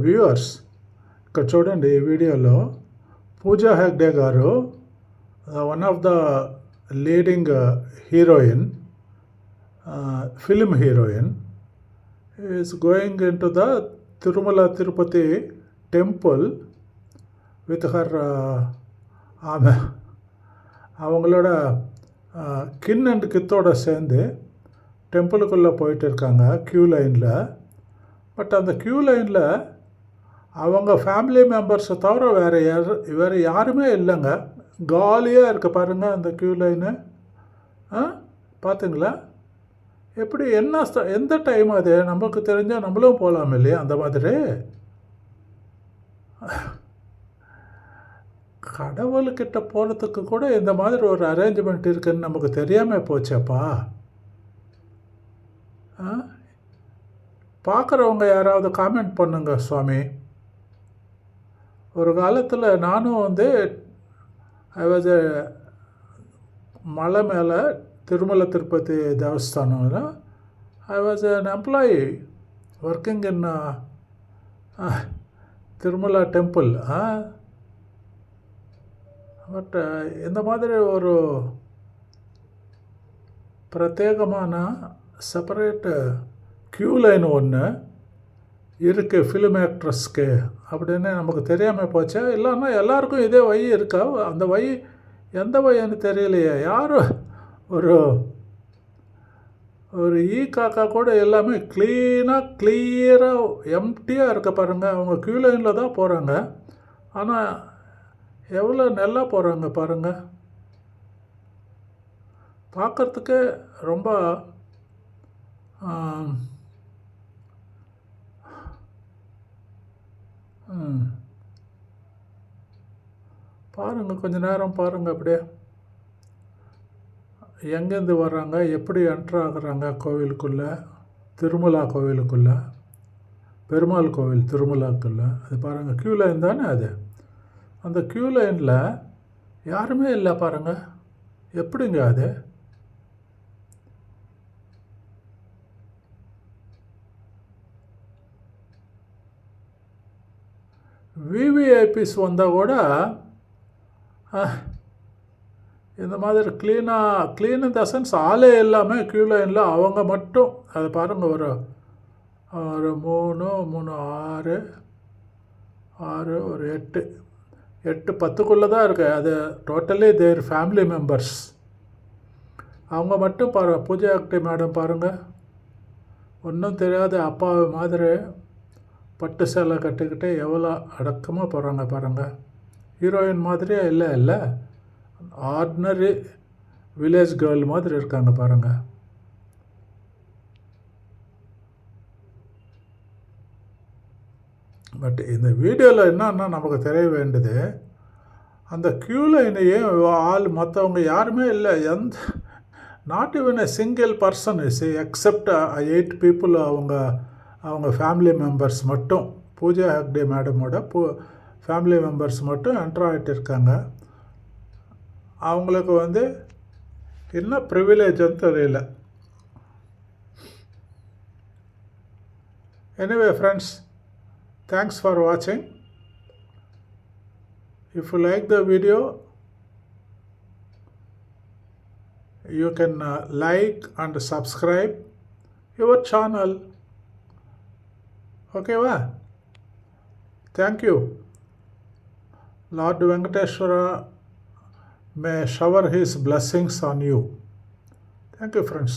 Viewers ఇక్కడ చూడండి ఈ వీడియోలో పూజా హెగ్డే గారు one of the leading heroine film heroine is going in to the Tirumala Tirupati temple with her அவங்களோட கின் அண்ட் கித்தோட சேர்ந்து டெம்பிளுக்குள்ளே போயிட்டு இருக்காங்க க்யூ லைனில். பட் அந்த க்யூ லைனில் அவங்க ஃபேமிலி மெம்பர்ஸை தவிர வேறு யாருமே இல்லைங்க. காலியாக இருக்க பாருங்கள் அந்த க்யூ லைனு. பார்த்துங்களா எப்படி எந்த டைம் அது நமக்கு தெரிஞ்சால் நம்மளும் போகலாம் இல்லையா அந்த மாதிரி. கடவுள்கிட்ட போகிறதுக்கு கூட இந்த மாதிரி ஒரு அரேஞ்ச்மெண்ட் இருக்குதுன்னு நமக்கு தெரியாமல் போச்சப்பா. பார்க்குறவங்க யாராவது காமெண்ட் பண்ணுங்க சுவாமி. ஒரு காலத்தில் நானும் ஐ வாஸ் மலை மேலே திருமல திருப்பதி தேவஸ்தானம்ல I was an employee working in Tirumala temple. But இந்த மாதிரி ஒரு பிரத்யேகமான செப்பரேட்டு க்யூ லைன் ஒன்று இருக்குது ஃபிலிம் ஆக்ட்ரஸ்க்கு அப்படின்னு நமக்கு தெரியாமல் போச்சா. இல்லைன்னா எல்லாருக்கும் இதே வழி இருக்கா? அந்த வழி எந்த வழின்னு தெரியலையே. யாரும் ஒரு காக்கா கூட எல்லாமே கிளியராக எம்டியாக இருக்க பாருங்கள். அவங்க க்யூ லைனில் தான் போகிறாங்க. ஆனால் எவ்வளோ நல்லா போகிறாங்க பாருங்கள். பார்க்குறதுக்கே ரொம்ப பாருங்கள், கொஞ்சம் நேரம் பாருங்கள். அப்படியே எங்கேருந்து வர்றாங்க, எப்படி என்ட்ரு ஆகுறாங்க கோவிலுக்குள்ளே, திருமலா கோவிலுக்குள்ளே, பெருமாள் கோவில் திருமலாக்குள்ளே. அது பாருங்கள் க்யூ லைன் தானே அது. அந்த க்யூ லைனில் யாருமே இல்லை பாருங்கள். எப்படிங்க அது? விவிஐபிஸ் வந்தால் கூட இந்த மாதிரி க்ளீன் இன் த சென்ஸ் ஆளே இல்லாமல் க்யூ லைனில் அவங்க மட்டும். அதை பாருங்கள், ஒரு 3 6 ஒரு 8 10க்குள்ளே தான் இருக்குது. அது டோட்டலி தேர் ஃபேமிலி மெம்பர்ஸ். அவங்க மட்டும் பூஜா ஹெக்டே மேடம் பாருங்கள், ஒன்றும் தெரியாத அப்பா மாதிரி பட்டு சேலை கட்டிக்கிட்டு எவ்வளோ அடக்கமாக போகிறாங்க பாருங்கள். ஹீரோயின் மாதிரியே இல்லை ஆர்டினரி வில்லேஜ் கேர்ள் மாதிரி இருக்காங்க பாருங்கள். பட் இந்த வீடியோவில் என்னன்னா நமக்கு தெரிய வேண்டியது, அந்த க்யூ லைனையே மற்றவங்க யாருமே இல்லை. Not even a single person is accept 8 people. அவங்க ஃபேமிலி மெம்பர்ஸ் மட்டும், பூஜா ஹெக்டே மேடமோட ஃபேமிலி மெம்பர்ஸ் மட்டும் என்ட்ரு ஆகிட்டு இருக்காங்க. அவங்களுக்கு என்ன ப்ரிவிலேஜ்னு தெரியல. Anyway friends, thanks for watching. If you like the video, you can like and subscribe your channel. Okay va? Thank you. Lord Venkateshwara may shower his blessings on you. Thank you friends.